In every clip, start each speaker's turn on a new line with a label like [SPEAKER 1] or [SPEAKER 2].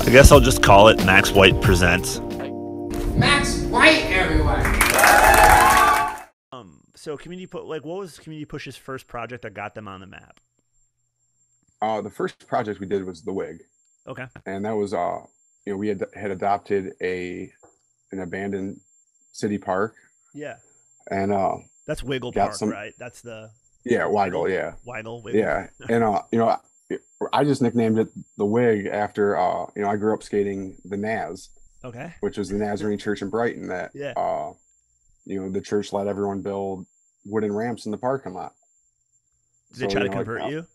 [SPEAKER 1] I guess I'll just call it Max White Presents.
[SPEAKER 2] Max White, everyone.
[SPEAKER 1] So what was Community Push's first project that got them on the map?
[SPEAKER 3] The first project we did was the Wig,
[SPEAKER 1] Okay.
[SPEAKER 3] and that was we had adopted an abandoned city park.
[SPEAKER 1] Yeah.
[SPEAKER 3] And
[SPEAKER 1] that's Wiggle Park, right? That's the
[SPEAKER 3] Weigel, yeah.
[SPEAKER 1] Wiggle.
[SPEAKER 3] Yeah. And I just nicknamed it the Wig after I grew up skating the Naz.
[SPEAKER 1] Okay.
[SPEAKER 3] Which was the Nazarene Church in Brighton that the church let everyone build wooden ramps in the parking lot.
[SPEAKER 1] Did they try to convert you?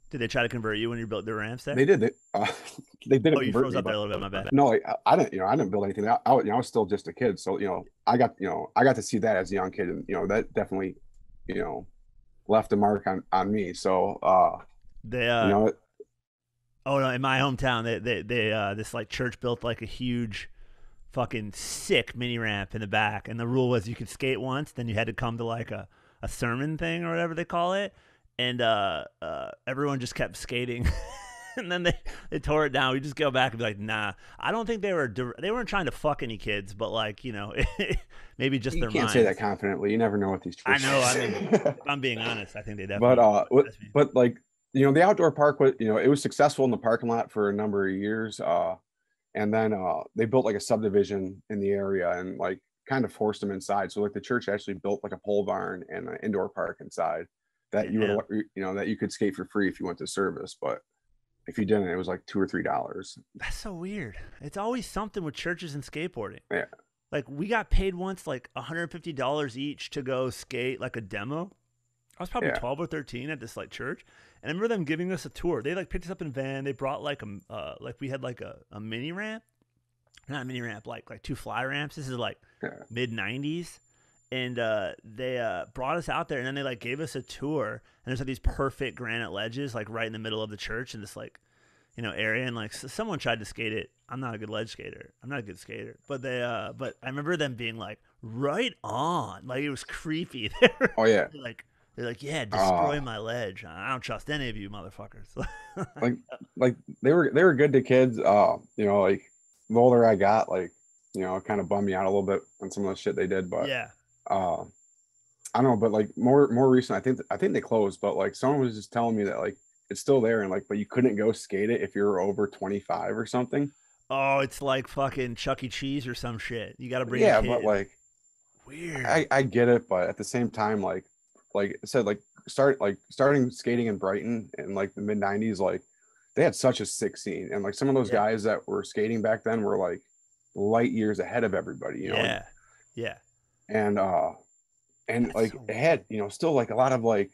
[SPEAKER 1] Did they try to convert you when you built the ramps there?
[SPEAKER 3] They did. They didn't.
[SPEAKER 1] Oh, you froze up there a little bit. My bad.
[SPEAKER 3] No, I didn't. I didn't build anything. I was still just a kid. So I got to see that as a young kid, and that definitely left a mark on me. So
[SPEAKER 1] they oh no, in my hometown, they this like church built like a huge, fucking sick mini ramp in the back, and the rule was you could skate once, then you had to come to like a sermon thing or whatever they call it. And everyone just kept skating, and then they tore it down. We just go back and be like, nah. I don't think they weren't trying to fuck any kids, but like maybe just their minds.
[SPEAKER 3] You can't say that confidently. You never know what these churches.
[SPEAKER 1] I know. I mean, if I'm being honest, I think they definitely.
[SPEAKER 3] But like the outdoor park was it was successful in the parking lot for a number of years, and then they built like a subdivision in the area and like kind of forced them inside. So like the church actually built like a pole barn and an indoor park inside. That you would, that you could skate for free if you went to service, but if you didn't, it was like $2 or $3.
[SPEAKER 1] That's so weird. It's always something with churches and skateboarding.
[SPEAKER 3] Yeah,
[SPEAKER 1] like we got paid once like $150 each to go skate like a demo. I was probably 12 or 13 at this like church, and I remember them giving us a tour. They like picked us up in a van. They brought like we had like a mini ramp, not a mini ramp, like two fly ramps. This is like mid '90s. And they brought us out there, and then they like gave us a tour, and there's like these perfect granite ledges like right in the middle of the church in this like area, and like someone tried to skate it. I'm not a good ledge skater. I'm not a good skater, but I remember them being like right on, like it was creepy.
[SPEAKER 3] Oh yeah.
[SPEAKER 1] They're like yeah, destroy my ledge. I don't trust any of you motherfuckers.
[SPEAKER 3] like they were good to kids. Like the older I got, like it kind of bummed me out a little bit on some of the shit they did, but
[SPEAKER 1] yeah.
[SPEAKER 3] I don't know, but like more recent, I think they closed, but like someone was just telling me that like it's still there and like, but you couldn't go skate it if you were over 25 or something.
[SPEAKER 1] Oh, it's like fucking Chuck E. Cheese or some shit. You got to bring
[SPEAKER 3] a kid. But like
[SPEAKER 1] weird.
[SPEAKER 3] I get it, but at the same time, like I said, like starting skating in Brighton in like the mid 90s, like they had such a sick scene, and like some of those guys that were skating back then were like light years ahead of everybody.
[SPEAKER 1] Yeah.
[SPEAKER 3] And
[SPEAKER 1] That's
[SPEAKER 3] like
[SPEAKER 1] so
[SPEAKER 3] it had still like a lot of like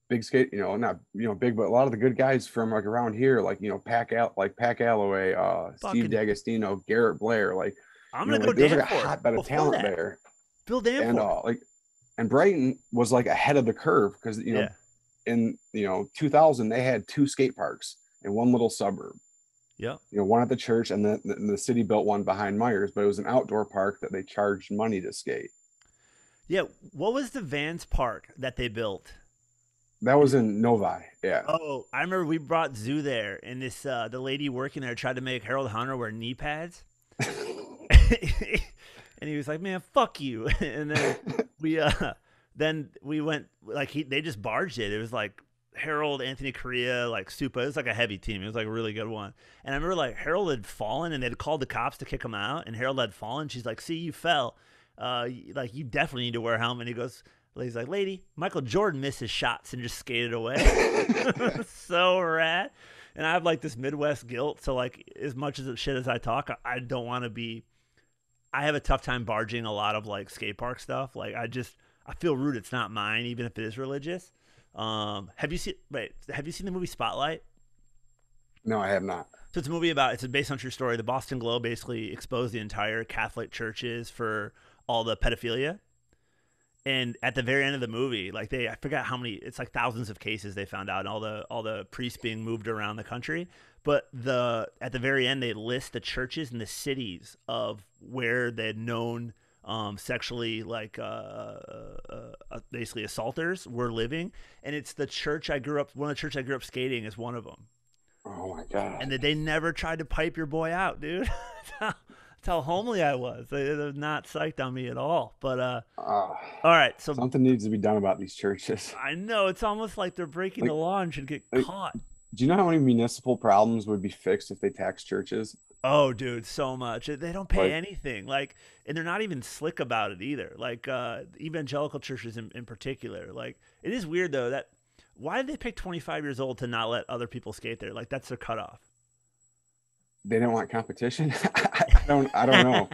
[SPEAKER 3] big skate not big, but a lot of the good guys from like around here, like Pac Alloway, Steve D'Agostino, Garrett Blair, like
[SPEAKER 1] I'm gonna go Danforth.
[SPEAKER 3] There's like a hotbed of talent there.
[SPEAKER 1] Bill Danforth.
[SPEAKER 3] And Brighton was like ahead of the curve because in 2000 they had 2 skate parks in one little suburb.
[SPEAKER 1] Yeah.
[SPEAKER 3] One at the church, and then the city built one behind Myers, but it was an outdoor park that they charged money to skate.
[SPEAKER 1] Yeah. What was the Vans Park that they built?
[SPEAKER 3] That was in Novi. Yeah.
[SPEAKER 1] Oh, I remember we brought Zoo there, and this the lady working there tried to make Harold Hunter wear knee pads. And he was like, "Man, fuck you." And then we went like they just barged it. It was like Harold, Anthony Correa, like Supa. It was like a heavy team. It was like a really good one. And I remember like Harold had fallen, and they'd called the cops to kick him out. And Harold had fallen. She's like, "See, you fell. Like you definitely need to wear a helmet." And he's like, "Lady, Michael Jordan missed his shots and just skated away." So rad. And I have like this Midwest guilt. So like as much as shit as I talk, I don't want to be. I have a tough time barging a lot of like skate park stuff. Like I feel rude. It's not mine, even if it is religious. Have you seen the movie Spotlight?
[SPEAKER 3] No, I have not.
[SPEAKER 1] So it's a movie it's based on true story. The Boston Globe basically exposed the entire Catholic churches for all the pedophilia. And at the very end of the movie, like I forgot how many, it's like thousands of cases they found out, and all the priests being moved around the country. But at the very end, they list the churches and the cities of where they had known sexually like basically assaulters were living, and it's the church I grew up. One of the church I grew up skating is one of them.
[SPEAKER 3] Oh my god!
[SPEAKER 1] And that they never tried to pipe your boy out, dude. That's how homely I was. They're not psyched on me at all. But all right, so
[SPEAKER 3] something needs to be done about these churches.
[SPEAKER 1] I know it's almost like they're breaking the law and should get caught.
[SPEAKER 3] Do you know how many municipal problems would be fixed if they taxed churches?
[SPEAKER 1] Oh, dude, so much. They don't pay anything. Like, and they're not even slick about it either. Like evangelical churches in particular. Like, it is weird though that why did they pick 25 years old to not let other people skate there? Like, that's their cutoff.
[SPEAKER 3] They don't want competition. I don't know.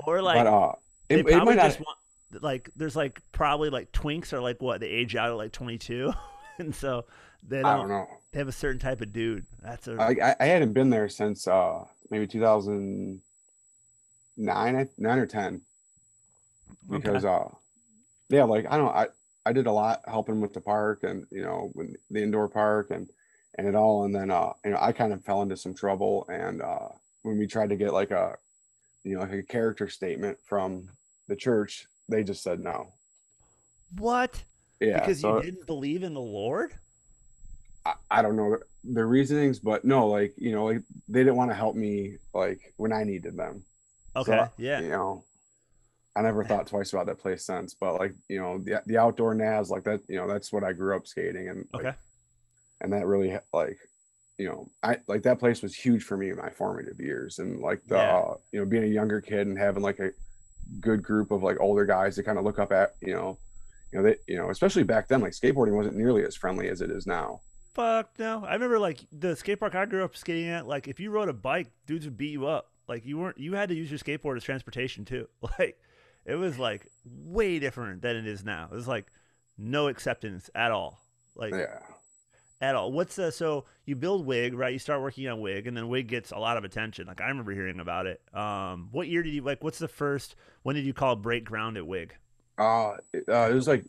[SPEAKER 1] Or like,
[SPEAKER 3] but
[SPEAKER 1] they
[SPEAKER 3] it
[SPEAKER 1] probably
[SPEAKER 3] might
[SPEAKER 1] just
[SPEAKER 3] not.
[SPEAKER 1] want like there's like probably like twinks are like what they age out at like 22, and so they
[SPEAKER 3] I don't know.
[SPEAKER 1] They have a certain type of dude. That's a
[SPEAKER 3] I hadn't been there since maybe 2009, 9 or 10, because yeah, like I did a lot helping with the park and with the indoor park and it all, and then I kind of fell into some trouble, and when we tried to get like a like a character statement from the church, they just said no.
[SPEAKER 1] What?
[SPEAKER 3] Yeah,
[SPEAKER 1] because
[SPEAKER 3] so
[SPEAKER 1] you didn't believe in the Lord?
[SPEAKER 3] I don't know their reasonings, but no, like like they didn't want to help me like when I needed them.
[SPEAKER 1] Okay,
[SPEAKER 3] So,
[SPEAKER 1] yeah.
[SPEAKER 3] I never thought twice about that place since. But like the outdoor NAS, like that, that's what I grew up skating, and like,
[SPEAKER 1] Okay.
[SPEAKER 3] and that really like I like that place was huge for me in my formative years, and like the being a younger kid and having like a good group of like older guys to kind of look up at, they especially back then, like skateboarding wasn't nearly as friendly as it is now.
[SPEAKER 1] Fuck no. I remember like the skate park I grew up skating at, like if you rode a bike, dudes would beat you up. Like you had to use your skateboard as transportation too. Like it was like way different than it is now. It was like no acceptance at all. Like
[SPEAKER 3] Yeah.
[SPEAKER 1] at all. So you build Wig, right? You start working on Wig, and then Wig gets a lot of attention. Like I remember hearing about it. What year did you what's the first, when did you call break ground at Wig?
[SPEAKER 3] It was like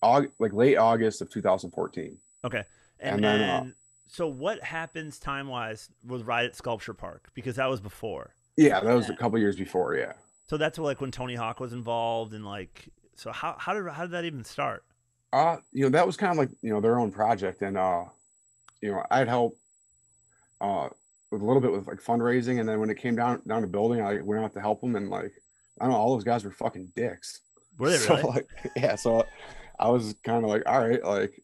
[SPEAKER 3] late August of 2014.
[SPEAKER 1] Okay.
[SPEAKER 3] And then
[SPEAKER 1] so what happens time wise with Ride at Sculpture Park? Because that was before.
[SPEAKER 3] yeah, that was a couple years before. Yeah.
[SPEAKER 1] So that's like when Tony Hawk was involved, and like, so how did that even start?
[SPEAKER 3] That was kind of like their own project, and I'd help with a little bit with like fundraising, and then when it came down to building, I went out to help them, and like I don't know, all those guys were fucking dicks.
[SPEAKER 1] Were they really?
[SPEAKER 3] Like, yeah, so I was kind of like, all right, like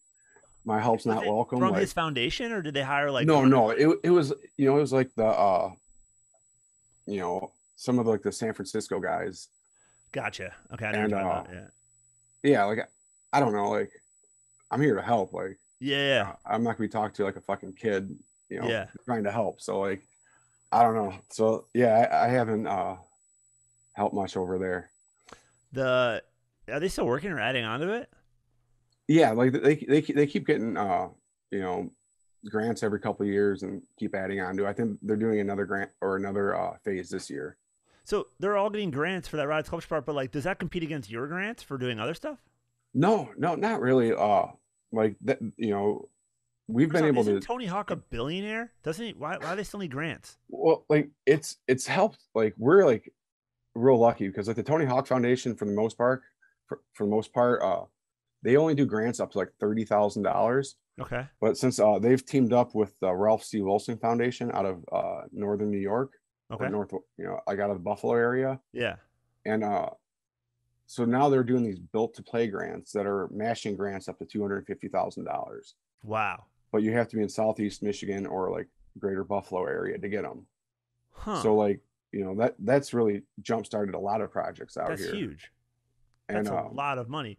[SPEAKER 3] my help's not welcome.
[SPEAKER 1] From
[SPEAKER 3] like,
[SPEAKER 1] his foundation, or did they hire like?
[SPEAKER 3] No, it was it was like the some of like the San Francisco guys.
[SPEAKER 1] Gotcha. Okay,
[SPEAKER 3] and
[SPEAKER 1] yeah.
[SPEAKER 3] Yeah, like I don't know, like I'm here to help. Like
[SPEAKER 1] yeah.
[SPEAKER 3] I'm not gonna be talked to like a fucking kid,
[SPEAKER 1] yeah,
[SPEAKER 3] trying to help. So like I don't know. So yeah, I haven't helped much over there.
[SPEAKER 1] Are they still working or adding onto it?
[SPEAKER 3] Yeah, like they keep getting grants every couple of years and keep adding on to. I think they're doing another grant or another phase this year.
[SPEAKER 1] So they're all getting grants for that Ride Sculpture Park, but like, does that compete against your grants for doing other stuff?
[SPEAKER 3] No, not really. Like that, we've been able to.
[SPEAKER 1] Tony Hawk a billionaire? Doesn't he? Why do they still need grants?
[SPEAKER 3] Well, like it's helped. Like we're like real lucky because like the Tony Hawk Foundation, for the most part, they only do grants up to like $30,000.
[SPEAKER 1] Okay.
[SPEAKER 3] But since they've teamed up with the Ralph C. Wilson Foundation out of northern New York,
[SPEAKER 1] okay,
[SPEAKER 3] north, like out of the Buffalo area.
[SPEAKER 1] Yeah.
[SPEAKER 3] And so now they're doing these built to play grants that are matching grants up to $250,000.
[SPEAKER 1] Wow.
[SPEAKER 3] But you have to be in Southeast Michigan or like greater Buffalo area to get them.
[SPEAKER 1] Huh.
[SPEAKER 3] So like, that's really jump started a lot of projects out here.
[SPEAKER 1] That's huge. That's a lot of money.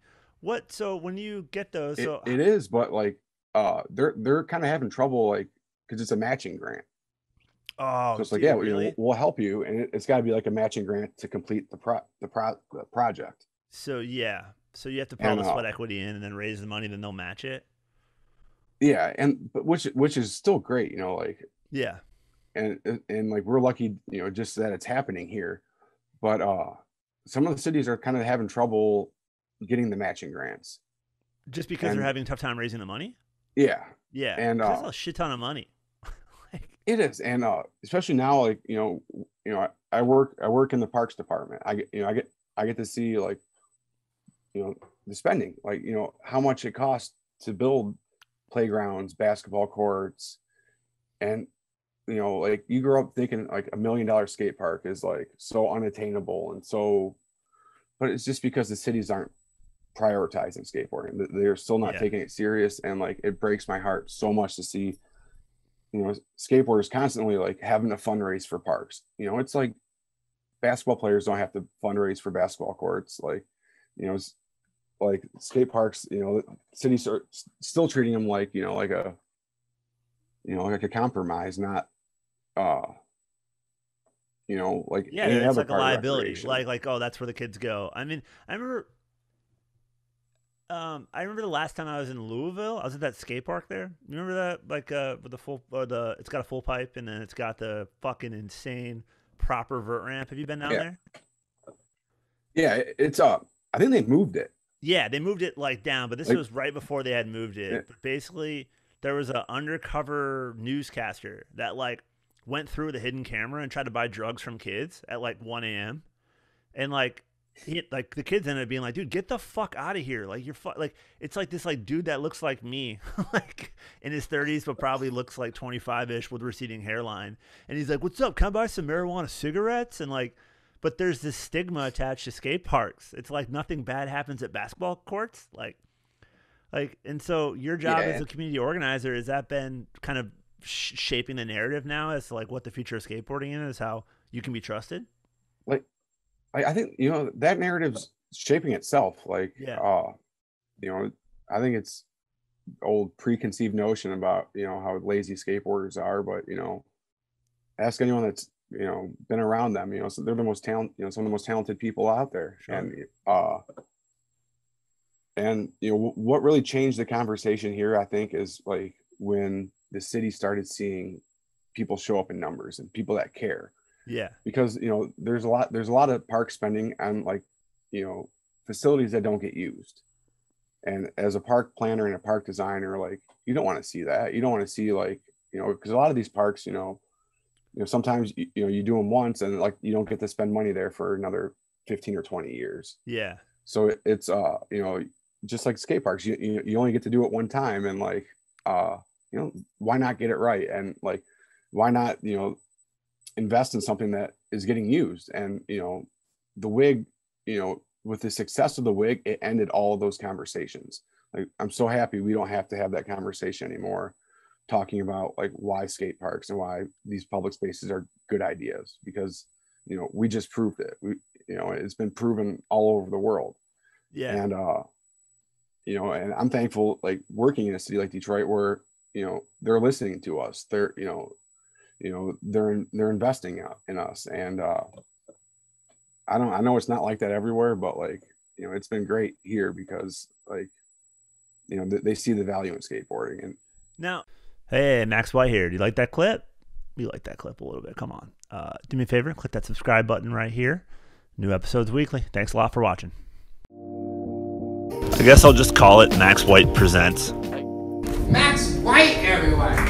[SPEAKER 1] So when you get those,
[SPEAKER 3] it is, but like they're kind of having trouble, like, because it's a matching grant.
[SPEAKER 1] Oh,
[SPEAKER 3] so it's like,
[SPEAKER 1] dude,
[SPEAKER 3] yeah,
[SPEAKER 1] really?
[SPEAKER 3] we'll help you, and it's got to be like a matching grant to complete the project.
[SPEAKER 1] So yeah, so you have to put all the sweat equity in and then raise the money, then they'll match it.
[SPEAKER 3] Yeah, but which is still great, like,
[SPEAKER 1] yeah,
[SPEAKER 3] and like we're lucky, just that it's happening here, but some of the cities are kind of having trouble getting the matching grants,
[SPEAKER 1] just because they're having a tough time raising the money.
[SPEAKER 3] Yeah,
[SPEAKER 1] yeah,
[SPEAKER 3] and
[SPEAKER 1] that's a shit ton of money.
[SPEAKER 3] It is, and especially now, like I work in the parks department. I get to see, like, the spending, like, how much it costs to build playgrounds, basketball courts, and like, you grow up thinking like $1 million skate park is like so unattainable, and so, but it's just because the cities aren't prioritizing skateboarding. They're still not
[SPEAKER 1] Yeah.
[SPEAKER 3] taking it serious, and like, it breaks my heart so much to see skateboarders constantly like having to fundraise for parks. It's like basketball players don't have to fundraise for basketball courts. Like, like skate parks, cities are still treating them like, like a, like a compromise, not, like
[SPEAKER 1] Yeah,
[SPEAKER 3] any
[SPEAKER 1] it's
[SPEAKER 3] other
[SPEAKER 1] like a
[SPEAKER 3] part of
[SPEAKER 1] liability.
[SPEAKER 3] recreation.
[SPEAKER 1] Like, oh, that's where the kids go. I mean, I remember the last time I was in Louisville. I was at that skate park there. You remember that? Like, with the full, or it's got a full pipe, and then it's got the fucking insane proper vert ramp. Have you been down
[SPEAKER 3] Yeah.
[SPEAKER 1] there?
[SPEAKER 3] Yeah, it's I think they moved it.
[SPEAKER 1] Yeah, they moved it like down, but this
[SPEAKER 3] Like,
[SPEAKER 1] was right before they had moved it.
[SPEAKER 3] yeah.
[SPEAKER 1] But basically, there was an undercover newscaster that like went through the hidden camera and tried to buy drugs from kids at like 1 a.m. And like the kids ended up being like, dude, get the fuck out of here. Like, like, it's like this like dude that looks like me, like in his 30s, but probably looks like 25-ish with receding hairline. And he's like, what's up? Can I buy some marijuana cigarettes? And like, but there's this stigma attached to skate parks. It's like nothing bad happens at basketball courts. And so your job as a community organizer, has that been kind of shaping the narrative now as to like what the future of skateboarding is, how you can be trusted?
[SPEAKER 3] Like, I think, that narrative's shaping itself. Like,
[SPEAKER 1] Yeah.
[SPEAKER 3] I think it's old preconceived notion about, how lazy skateboarders are, but, ask anyone that's, been around them, so they're the most talent, some of the most talented people out there.
[SPEAKER 1] Sure.
[SPEAKER 3] And what really changed the conversation here, I think, is like when the city started seeing people show up in numbers and people that care.
[SPEAKER 1] Yeah.
[SPEAKER 3] Because there's a lot of park spending on, like, facilities that don't get used. And as a park planner and a park designer, like, you don't want to see that. You don't want to see, like, because a lot of these parks, sometimes you do them once and like you don't get to spend money there for another 15 or 20 years.
[SPEAKER 1] Yeah.
[SPEAKER 3] So it's just like skate parks, you only get to do it one time, and like, why not get it right? And like, why not, invest in something that is getting used? And, the wig, with the success of the wig, it ended all of those conversations. Like, I'm so happy we don't have to have that conversation anymore, talking about like why skate parks and why these public spaces are good ideas, because, we just proved it. It's been proven all over the world.
[SPEAKER 1] Yeah.
[SPEAKER 3] And, and I'm thankful, like, working in a city like Detroit, where, they're listening to us. They're, they're investing in us. And, I know it's not like that everywhere, but like, it's been great here because, like, they see the value in skateboarding. And
[SPEAKER 1] now, hey, Max White here. Do you like that clip? You like that clip a little bit. Come on. Do me a favor. Click that subscribe button right here. New episodes weekly. Thanks a lot for watching. I guess I'll just call it Max White Presents.
[SPEAKER 2] Max White, everyone.